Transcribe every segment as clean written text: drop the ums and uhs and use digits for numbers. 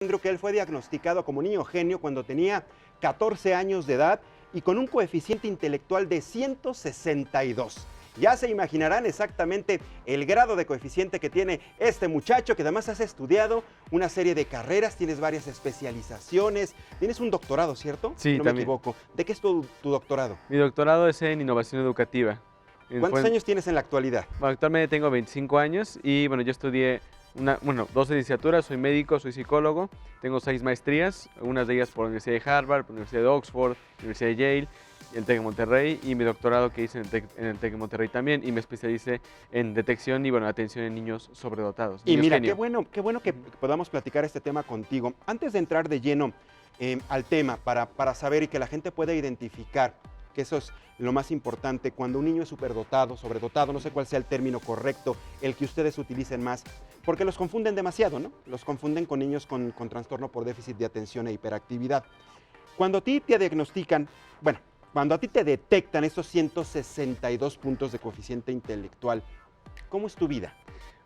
Andrew que él fue diagnosticado como niño genio cuando tenía 14 años de edad y con un coeficiente intelectual de 162. Ya se imaginarán exactamente el grado de coeficiente que tiene este muchacho, que además has estudiado una serie de carreras, tienes varias especializaciones, tienes un doctorado, ¿cierto? Sí, Si no me también. equivoco. ¿De qué es tu doctorado? Mi doctorado es en innovación educativa. ¿Cuántos años tienes en la actualidad? Bueno, actualmente tengo 25 años y bueno, yo estudié dos licenciaturas, soy médico, soy psicólogo, tengo 6 maestrías, unas de ellas por la Universidad de Harvard, por la Universidad de Oxford, Universidad de Yale, el TEC de Monterrey y mi doctorado que hice en el TEC de Monterrey también y me especialicé en detección y bueno, atención en niños sobredotados. Y Niños mira, genio. qué bueno que podamos platicar este tema contigo. Antes de entrar de lleno al tema, para saber y que la gente pueda identificar, que eso es lo más importante, cuando un niño es superdotado, sobredotado, no sé cuál sea el término correcto, el que ustedes utilicen más, porque los confunden demasiado, ¿no? Los confunden con niños con trastorno por déficit de atención e hiperactividad. Cuando a ti te diagnostican, bueno, cuando a ti te detectan estos 162 puntos de coeficiente intelectual, ¿cómo es tu vida?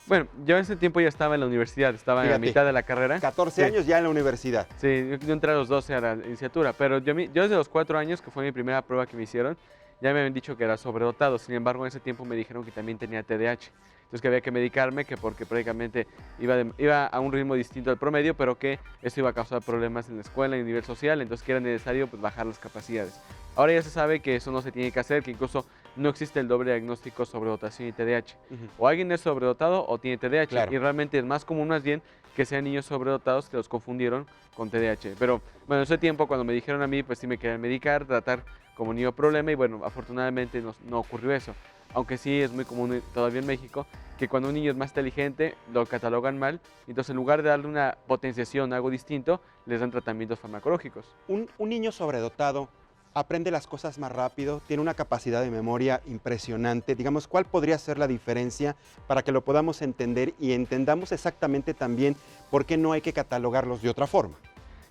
Bueno, yo en ese tiempo ya estaba en la universidad, estaba en la Fíjate, mitad de la carrera. 14 Sí. años ya en la universidad. Sí, yo entré a los 12 a la licenciatura, pero yo desde los 4 años, que fue mi primera prueba que me hicieron, ya me habían dicho que era sobredotado. Sin embargo, en ese tiempo me dijeron que también tenía TDAH. Entonces que había que medicarme, que porque prácticamente iba a un ritmo distinto al promedio, pero que eso iba a causar problemas en la escuela y a nivel social, entonces que era necesario pues, bajar las capacidades. Ahora ya se sabe que eso no se tiene que hacer, que incluso no existe el doble diagnóstico sobredotación y TDAH. O alguien es sobredotado o tiene TDAH. Claro. Y realmente es más común más bien que sean niños sobredotados que los confundieron con TDAH. Pero bueno, en ese tiempo cuando me dijeron a mí, pues sí me querían medicar, tratar como niño problema y bueno, afortunadamente no ocurrió eso. Aunque sí es muy común todavía en México que cuando un niño es más inteligente lo catalogan mal, entonces en lugar de darle una potenciación, algo distinto, les dan tratamientos farmacológicos. Un niño sobredotado aprende las cosas más rápido, tiene una capacidad de memoria impresionante. Digamos, ¿cuál podría ser la diferencia para que lo podamos entender y entendamos exactamente también por qué no hay que catalogarlos de otra forma?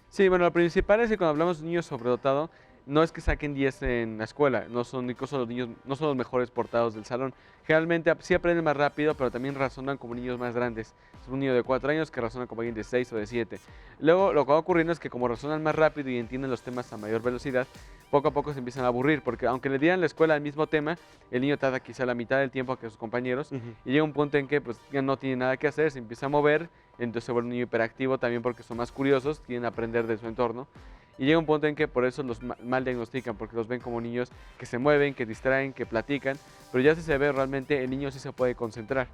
Sí, bueno, lo principal es que cuando hablamos de niños sobredotados, no es que saquen 10 en la escuela, no son incluso los niños, no son los mejores portados del salón. Generalmente sí aprenden más rápido, pero también razonan como niños más grandes. Es un niño de 4 años que razona como alguien de 6 o de 7. Luego lo que va ocurriendo es que como razonan más rápido y entienden los temas a mayor velocidad, poco a poco se empiezan a aburrir, porque aunque le dieran la escuela el mismo tema, el niño tarda quizá la mitad del tiempo que sus compañeros, y llega un punto en que pues, ya no tiene nada que hacer, se empieza a mover, entonces se vuelve un niño hiperactivo también porque son más curiosos, quieren aprender de su entorno. Y llega un punto en que por eso los mal diagnostican, porque los ven como niños que se mueven, que distraen, que platican, pero ya si se ve realmente el niño sí se puede concentrar.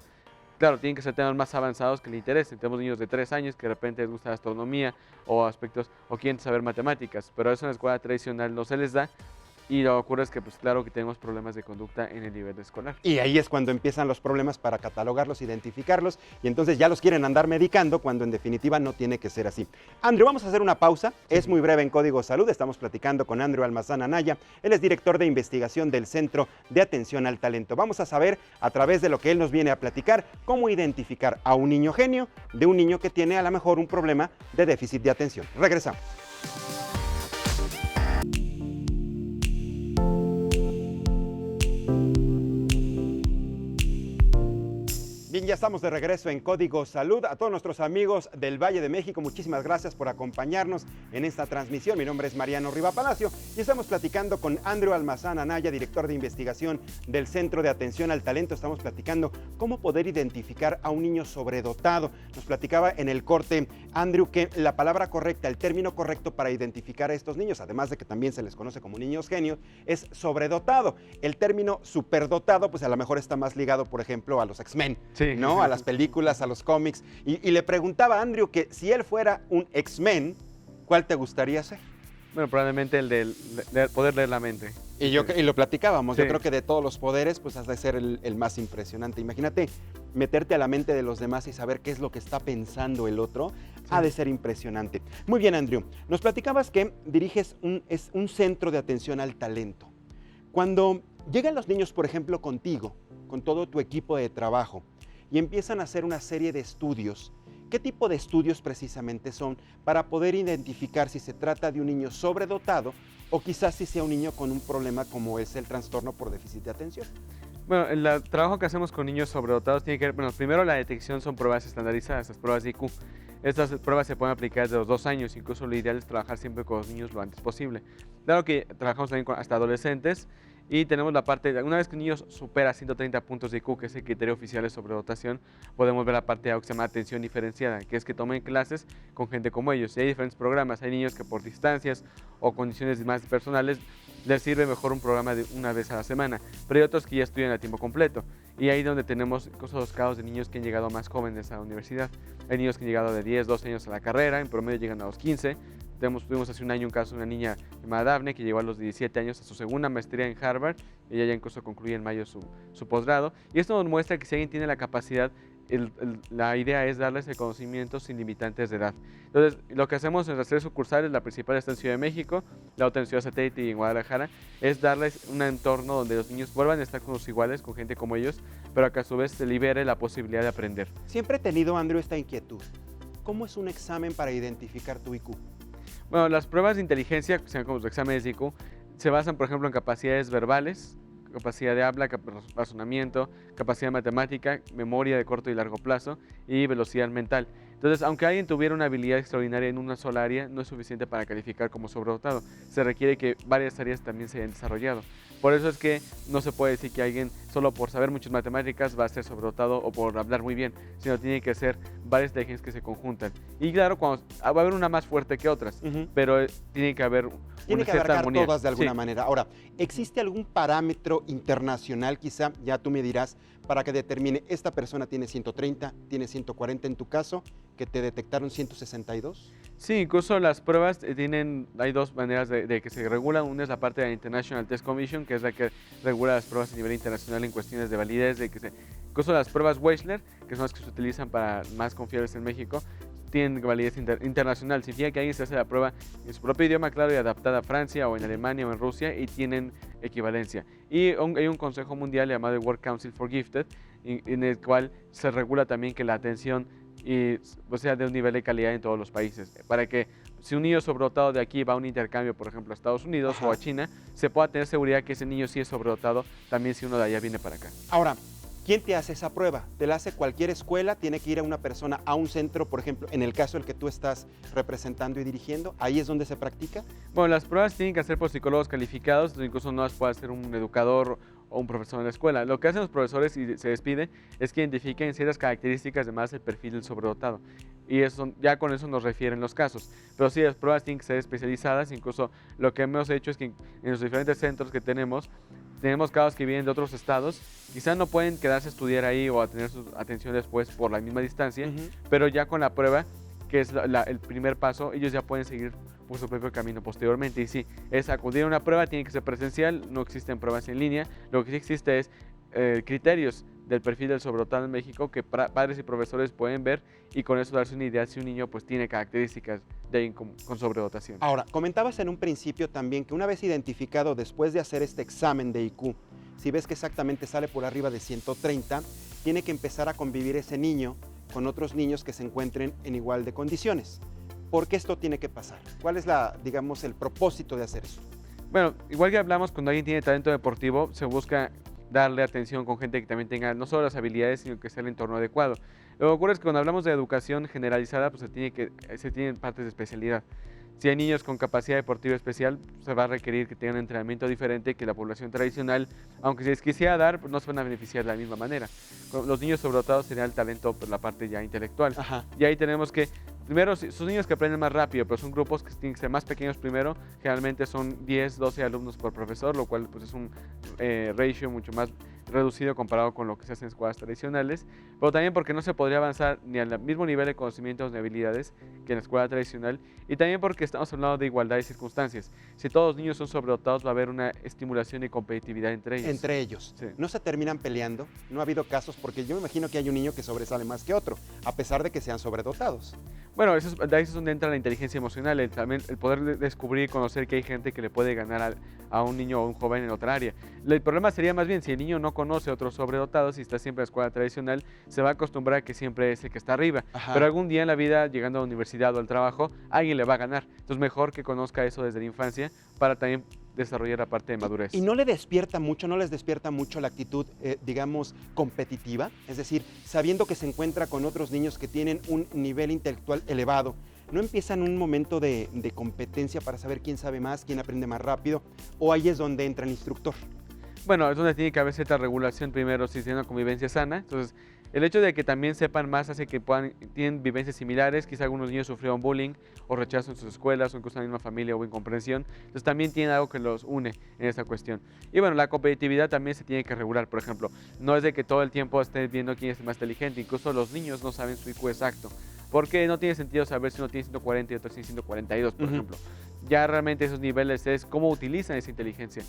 Claro, tienen que ser temas más avanzados que le interesen. Tenemos niños de 3 años que de repente les gusta la astronomía o aspectos, o quieren saber matemáticas, pero eso en la escuela tradicional no se les da. Y lo que ocurre es que, pues claro que tenemos problemas de conducta en el nivel escolar. Y ahí es cuando empiezan los problemas para catalogarlos, identificarlos, y entonces ya los quieren andar medicando cuando en definitiva no tiene que ser así. Andrew, vamos a hacer una pausa, es muy breve en Código Salud, estamos platicando con Andrew Almazán Anaya, él es director de investigación del Centro de Atención al Talento. Vamos a saber, a través de lo que él nos viene a platicar, cómo identificar a un niño genio de un niño que tiene a lo mejor un problema de déficit de atención. Regresamos. Bien, ya estamos de regreso en Código Salud. A todos nuestros amigos del Valle de México, muchísimas gracias por acompañarnos en esta transmisión. Mi nombre es Mariano Riva Palacio y estamos platicando con Andrew Almazán Anaya, director de investigación del Centro de Atención al Talento. Estamos platicando cómo poder identificar a un niño sobredotado. Nos platicaba en el corte, Andrew, que la palabra correcta, el término correcto para identificar a estos niños, además de que también se les conoce como niños genios, es sobredotado. El término superdotado, pues a lo mejor está más ligado, por ejemplo, a los X-Men. Sí. ¿No? A las películas, a los cómics. Y le preguntaba a Andrew que si él fuera un X-Men, ¿cuál te gustaría ser? Bueno, probablemente el de poder leer la mente. Y lo platicábamos, Sí. Yo creo que de todos los poderes, pues has de ser el más impresionante. Imagínate meterte a la mente de los demás y saber qué es lo que está pensando el otro, ha de ser impresionante. Muy bien, Andrew, nos platicabas que diriges un centro de atención al talento. Cuando llegan los niños, por ejemplo, contigo, con todo tu equipo de trabajo, y empiezan a hacer una serie de estudios. ¿Qué tipo de estudios precisamente son para poder identificar si se trata de un niño sobredotado o quizás si sea un niño con un problema como es el trastorno por déficit de atención? Bueno, el trabajo que hacemos con niños sobredotados tiene que ver, bueno, primero la detección son pruebas estandarizadas, las pruebas de IQ. Estas pruebas se pueden aplicar desde los 2 años, incluso lo ideal es trabajar siempre con los niños lo antes posible. Claro que trabajamos también hasta adolescentes y tenemos la parte, una vez que un niño supera 130 puntos de IQ, que es el criterio oficial de sobredotación, podemos ver la parte de algo que se llama atención diferenciada, que es que tomen clases con gente como ellos. Y hay diferentes programas, hay niños que por distancias o condiciones más personales les sirve mejor un programa de una vez a la semana, pero hay otros que ya estudian a tiempo completo. Y ahí donde tenemos los casos de niños que han llegado más jóvenes a la universidad. Hay niños que han llegado de 10, 12 años a la carrera, en promedio llegan a los 15. Tuvimos hace un año un caso de una niña llamada Daphne que llegó a los 17 años a su segunda maestría en Harvard. Ella ya incluso concluye en mayo su posgrado. Y esto nos muestra que si alguien tiene la capacidad, la idea es darles el conocimiento sin limitantes de edad. Entonces, lo que hacemos en las 3 sucursales, la principal está en Ciudad de México, la otra en Ciudad Satélite y en Guadalajara, es darles un entorno donde los niños vuelvan a estar con sus iguales, con gente como ellos, pero que a su vez se libere la posibilidad de aprender. Siempre he tenido, Andrew, esta inquietud. ¿Cómo es un examen para identificar tu IQ? Bueno, las pruebas de inteligencia, que sean como los exámenes de IQ, se basan, por ejemplo, en capacidades verbales, capacidad de habla, razonamiento, capacidad matemática, memoria de corto y largo plazo y velocidad mental. Entonces, aunque alguien tuviera una habilidad extraordinaria en una sola área, no es suficiente para calificar como sobredotado. Se requiere que varias áreas también se hayan desarrollado. Por eso es que no se puede decir que alguien solo por saber muchas matemáticas va a ser sobredotado o por hablar muy bien, sino tiene que ser varias inteligencias que se conjuntan. Y claro, va a haber una más fuerte que otras, pero tiene que haber tiene una que cierta abarcar armonía. todas de alguna Sí. manera. Ahora, ¿existe algún parámetro internacional, quizá, ya tú me dirás, para que determine esta persona tiene 130, tiene 140 en tu caso, que te detectaron 162? Sí, incluso las pruebas hay 2 maneras de que se regulan. Una es la parte de la International Test Commission, que es la que regula las pruebas a nivel internacional en cuestiones de validez, incluso las pruebas Wechsler, que son las que se utilizan para más confiables en México, tienen validez internacional. Significa que alguien se hace la prueba en su propio idioma, claro, y adaptada a Francia o en Alemania o en Rusia y tienen equivalencia. Y hay un consejo mundial llamado el World Council for Gifted, en el cual se regula también que la atención sea de un nivel de calidad en todos los países, para que si un niño sobredotado de aquí va a un intercambio, por ejemplo, a Estados Unidos o a China, se pueda tener seguridad que ese niño sí es sobredotado, también si uno de allá viene para acá. Ahora, ¿quién te hace esa prueba? ¿Te la hace cualquier escuela? ¿Tiene que ir a una persona a un centro, por ejemplo, en el caso el que tú estás representando y dirigiendo? ¿Ahí es donde se practica? Bueno, las pruebas tienen que hacer por psicólogos calificados, incluso no las puede hacer un educador o un profesor en la escuela. Lo que hacen los profesores y se les pide es que identifiquen ciertas características de más del perfil del sobredotado. Y eso, ya con eso nos refieren los casos. Pero sí, las pruebas tienen que ser especializadas. Incluso lo que hemos hecho es que en los diferentes centros que tenemos casos que vienen de otros estados, quizás no pueden quedarse a estudiar ahí o a tener su atención después por la misma distancia, pero ya con la prueba, que es el primer paso, ellos ya pueden seguir por su propio camino posteriormente. Y sí, es acudir a una prueba, tiene que ser presencial, no existen pruebas en línea, lo que sí existe es criterios del perfil del sobredotado en México que padres y profesores pueden ver y con eso darse una idea si un niño pues tiene características de alguien con sobredotación. Ahora, comentabas en un principio también que una vez identificado después de hacer este examen de IQ, si ves que exactamente sale por arriba de 130, tiene que empezar a convivir ese niño con otros niños que se encuentren en igual de condiciones. ¿Por qué esto tiene que pasar? ¿Cuál es digamos, el propósito de hacer eso? Bueno, igual que hablamos, cuando alguien tiene talento deportivo, se busca darle atención con gente que también tenga no solo las habilidades, sino que sea el entorno adecuado. Lo que ocurre es que cuando hablamos de educación generalizada, pues se tienen partes de especialidad. Si hay niños con capacidad deportiva especial, se va a requerir que tengan un entrenamiento diferente que la población tradicional, aunque se les quisiera dar, pues no se van a beneficiar de la misma manera. Los niños sobredotados serían el talento, pues la parte ya intelectual. Y ahí tenemos que, primero, son niños que aprenden más rápido, pero son grupos que tienen que ser más pequeños primero. Generalmente son 10, 12 alumnos por profesor, lo cual pues es un ratio mucho más reducido comparado con lo que se hace en escuelas tradicionales, pero también porque no se podría avanzar ni al mismo nivel de conocimientos ni habilidades que en la escuela tradicional, y también porque estamos hablando de igualdad de circunstancias. Si todos los niños son sobredotados, va a haber una estimulación y competitividad entre ellos. Entre ellos. Sí. ¿No se terminan peleando? ¿No ha habido casos? Porque yo me imagino que hay un niño que sobresale más que otro, a pesar de que sean sobredotados. Bueno, de ahí es donde entra la inteligencia emocional, también el poder descubrir y conocer que hay gente que le puede ganar a un niño o un joven en otra área. El problema sería más bien si el niño no conoce a otros sobredotados y está siempre en la escuela tradicional, se va a acostumbrar a que siempre es el que está arriba. Pero algún día en la vida, llegando a la universidad o al trabajo, alguien le va a ganar. Entonces mejor que conozca eso desde la infancia para también desarrollar la parte de madurez. ¿Y no le despierta mucho, no les despierta mucho la actitud, digamos, competitiva? Es decir, sabiendo que se encuentra con otros niños que tienen un nivel intelectual elevado, ¿no empiezan un momento de competencia para saber quién sabe más, quién aprende más rápido? ¿O ahí es donde entra el instructor? Bueno, es donde tiene que haber cierta regulación primero, si tiene una convivencia sana. Entonces, el hecho de que también sepan más hace que tienen vivencias similares. Quizá algunos niños sufrieron bullying o rechazo en sus escuelas o incluso en la misma familia o incomprensión. Entonces, también tiene algo que los une en esta cuestión. Y bueno, la competitividad también se tiene que regular. Por ejemplo, no es de que todo el tiempo estés viendo quién es el más inteligente. Incluso los niños no saben su IQ exacto. Porque no tiene sentido saber si uno tiene 140 y otro tiene 142, por ejemplo. Ya realmente esos niveles es cómo utilizan esa inteligencia.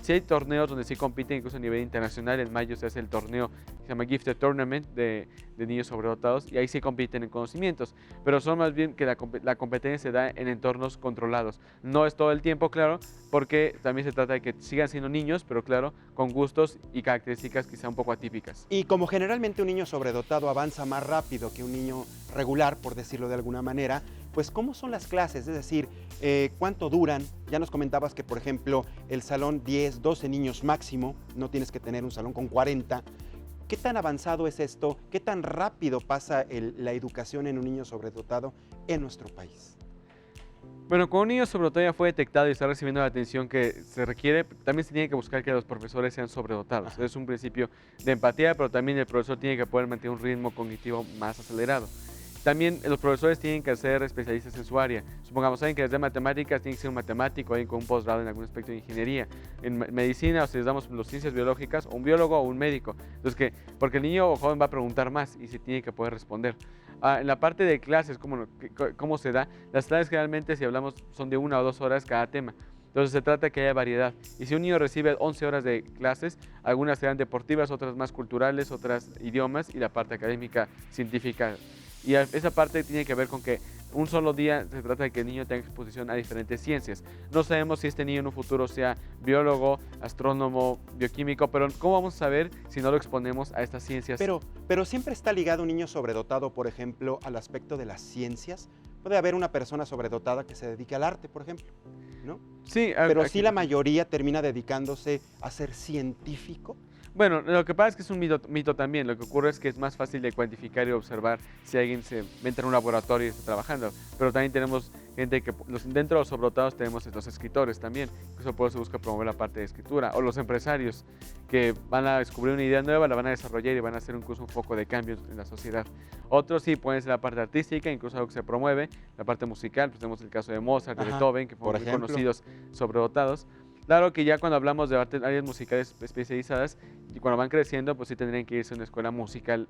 Si hay torneos donde sí compiten, incluso a nivel internacional, en mayo se hace el torneo que se llama Gifted Tournament de niños sobredotados, y ahí sí compiten en conocimientos, pero son más bien que la competencia se da en entornos controlados. No es todo el tiempo, claro, porque también se trata de que sigan siendo niños, pero claro, con gustos y características quizá un poco atípicas. Y como generalmente un niño sobredotado avanza más rápido que un niño regular, por decirlo de alguna manera, pues ¿cómo son las clases? Es decir, ¿cuánto duran? Ya nos comentabas que, por ejemplo, el salón 10, 12 niños máximo, no tienes que tener un salón con 40. ¿Qué tan avanzado es esto? ¿Qué tan rápido pasa la educación en un niño sobredotado en nuestro país? Bueno, cuando un niño sobredotado ya fue detectado y está recibiendo la atención que se requiere, también se tiene que buscar que los profesores sean sobredotados. Ajá. Es un principio de empatía, pero también el profesor tiene que poder mantener un ritmo cognitivo más acelerado. También los profesores tienen que ser especialistas en su área. Supongamos, alguien que les dé matemáticas, tiene que ser un matemático, alguien con un posgrado en algún aspecto de ingeniería. En medicina, o si les damos las ciencias biológicas, un biólogo o un médico. Entonces, porque el niño o joven va a preguntar más y se tiene que poder responder. En la parte de clases, ¿cómo se da? Las clases generalmente, si hablamos, son de 1 o 2 horas cada tema. Entonces se trata de que haya variedad. Y si un niño recibe 11 horas de clases, algunas serán deportivas, otras más culturales, otras idiomas y la parte académica, científica. Y esa parte tiene que ver con que un solo día se trata de que el niño tenga exposición a diferentes ciencias. No sabemos si este niño en un futuro sea biólogo, astrónomo, bioquímico, pero ¿cómo vamos a saber si no lo exponemos a estas ciencias? Pero siempre está ligado un niño sobredotado, por ejemplo, al aspecto de las ciencias. Puede haber una persona sobredotada que se dedique al arte, por ejemplo, ¿no? Sí, pero sí la mayoría termina dedicándose a ser científico. Bueno, lo que pasa es que es un mito también. Lo que ocurre es que es más fácil de cuantificar y observar si alguien se entra en un laboratorio y está trabajando. Pero también tenemos gente que, dentro de los sobredotados tenemos los escritores también. Incluso por eso se busca promover la parte de escritura. O los empresarios que van a descubrir una idea nueva, la van a desarrollar y van a hacer incluso un foco de cambio en la sociedad. Otros sí pueden ser la parte artística, incluso algo que se promueve. La parte musical, pues tenemos el caso de Mozart, de Beethoven, que fueron muy conocidos sobredotados. Claro que ya cuando hablamos de áreas musicales especializadas, y cuando van creciendo, pues sí tendrían que irse a una escuela musical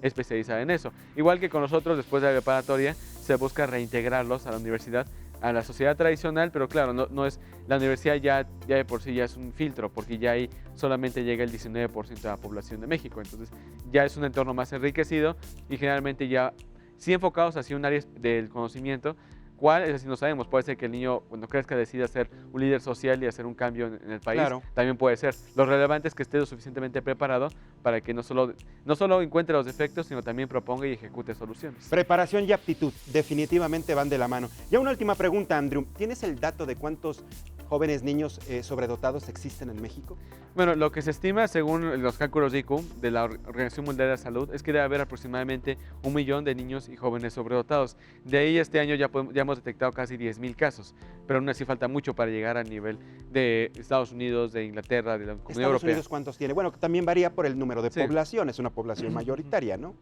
especializada en eso. Igual que con nosotros, después de la preparatoria, se busca reintegrarlos a la universidad, a la sociedad tradicional, pero claro, no es, la universidad ya de por sí ya es un filtro, porque ya ahí solamente llega el 19% de la población de México. Entonces ya es un entorno más enriquecido y generalmente ya sí enfocados hacia un área del conocimiento. ¿Cuál? Es así, no sabemos. Puede ser que el niño, cuando crezca, decida ser un líder social y hacer un cambio en el país. Claro. También puede ser. Lo relevante es que esté lo suficientemente preparado para que no solo encuentre los defectos, sino también proponga y ejecute soluciones. Preparación y aptitud definitivamente van de la mano. Ya una última pregunta, Andrew. ¿Tienes el dato de cuántos jóvenes niños sobredotados existen en México? Bueno, lo que se estima según los cálculos de IQ de la Organización Mundial de la Salud es que debe haber aproximadamente 1 millón de niños y jóvenes sobredotados. De ahí este año ya hemos detectado casi 10,000 casos, pero aún así falta mucho para llegar al nivel de Estados Unidos, de Inglaterra, de la Comunidad Europea. ¿Estados Unidos cuántos tiene? Bueno, también varía por el número de población, es una población mayoritaria, ¿no?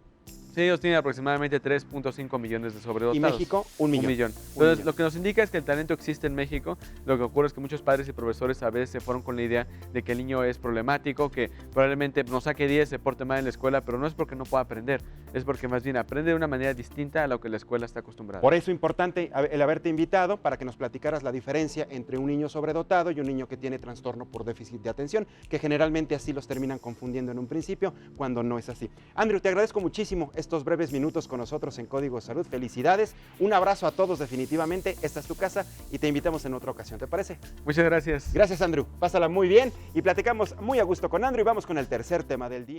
Sí, ellos tienen aproximadamente 3.5 millones de sobredotados. ¿Y México? 1 millón. 1 millón. Entonces, lo que nos indica es que el talento existe en México. Lo que ocurre es que muchos padres y profesores a veces se fueron con la idea de que el niño es problemático, que probablemente no saque 10, se porte mal en la escuela, pero no es porque no pueda aprender, es porque más bien aprende de una manera distinta a lo que la escuela está acostumbrada. Por eso es importante el haberte invitado para que nos platicaras la diferencia entre un niño sobredotado y un niño que tiene trastorno por déficit de atención, que generalmente así los terminan confundiendo en un principio, cuando no es así. Andrew, te agradezco muchísimo estos breves minutos con nosotros en Código Salud. Felicidades, un abrazo a todos definitivamente. Esta es tu casa y te invitamos en otra ocasión, ¿te parece? Muchas gracias. Gracias, Andrew. Pásala muy bien y platicamos muy a gusto con Andrew y vamos con el tercer tema del día.